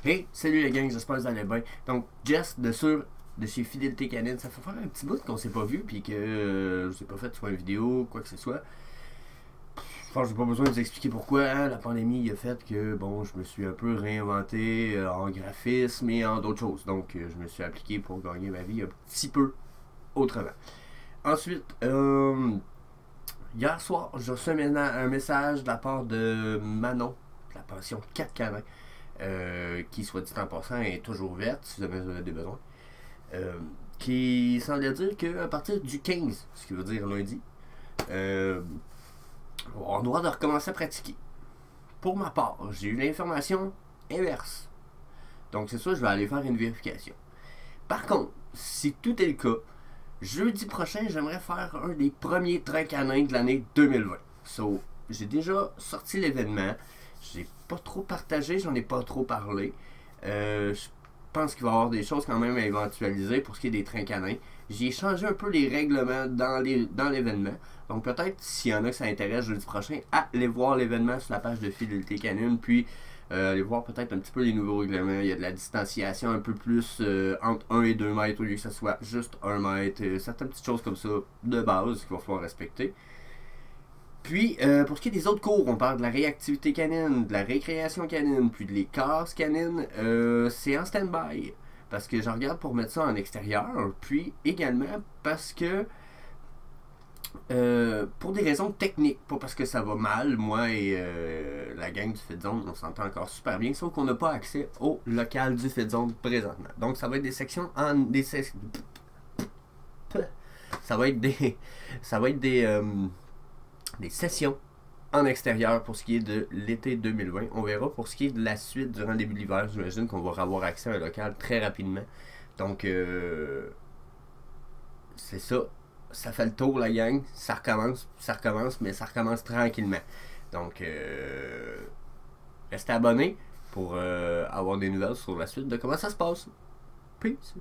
Hey, salut les gangs, j'espère que vous allez bien. Donc, Jess, de chez Fidélité Canine, ça fait faire un petit bout qu'on s'est pas vu, puis que je vous ai pas fait soit une vidéo, quoi que ce soit. Je pense que j'ai pas besoin de vous expliquer pourquoi. Hein, la pandémie a fait que, bon, je me suis un peu réinventé en graphisme et en d'autres choses. Donc, je me suis appliqué pour gagner ma vie un petit peu autrement. Ensuite, hier soir, j'ai reçu un message de la part de Manon, de la pension 4 canins. Qui, soit dit en passant, est toujours verte si jamais vous avez des besoins. Qui semblait dire qu'à partir du 15, ce qui veut dire lundi, euh, on doit de recommencer à pratiquer. Pour ma part, j'ai eu l'information inverse. Donc c'est ça, je vais aller faire une vérification. Par contre, si tout est le cas, jeudi prochain, j'aimerais faire un des premiers trains canins de l'année 2020. So, j'ai déjà sorti l'événement. J'ai pas trop partagé, j'en ai pas trop parlé. Je pense qu'il va y avoir des choses quand même à éventualiser pour ce qui est des trains canins. J'ai changé un peu les règlements dans l'événement. Donc peut-être, s'il y en a que ça intéresse jeudi prochain, allez voir l'événement sur la page de Fidélité Canine. Puis allez voir peut-être un petit peu les nouveaux règlements. Il y a de la distanciation un peu plus entre 1 et 2 mètres au lieu que ce soit juste 1 mètre. Certaines petites choses comme ça de base qu'il va falloir respecter. Puis, pour ce qui est des autres cours, on parle de la réactivité canine, de la récréation canine, puis de les casses canines, c'est en stand-by. Parce que je regarde pour mettre ça en extérieur, puis également parce que, pour des raisons techniques, pas parce que ça va mal, moi et la gang du Fitzone, on s'entend encore super bien, sauf qu'on n'a pas accès au local du Fitzone présentement. Donc, ça va être des sections en... Ça va être des... Ça va être des sessions en extérieur pour ce qui est de l'été 2020. On verra pour ce qui est de la suite durant le début de l'hiver. J'imagine qu'on va avoir accès à un local très rapidement. Donc, c'est ça. Ça fait le tour, la gang. Ça recommence, mais ça recommence tranquillement. Donc, restez abonnés pour avoir des nouvelles sur la suite de comment ça se passe. Peace!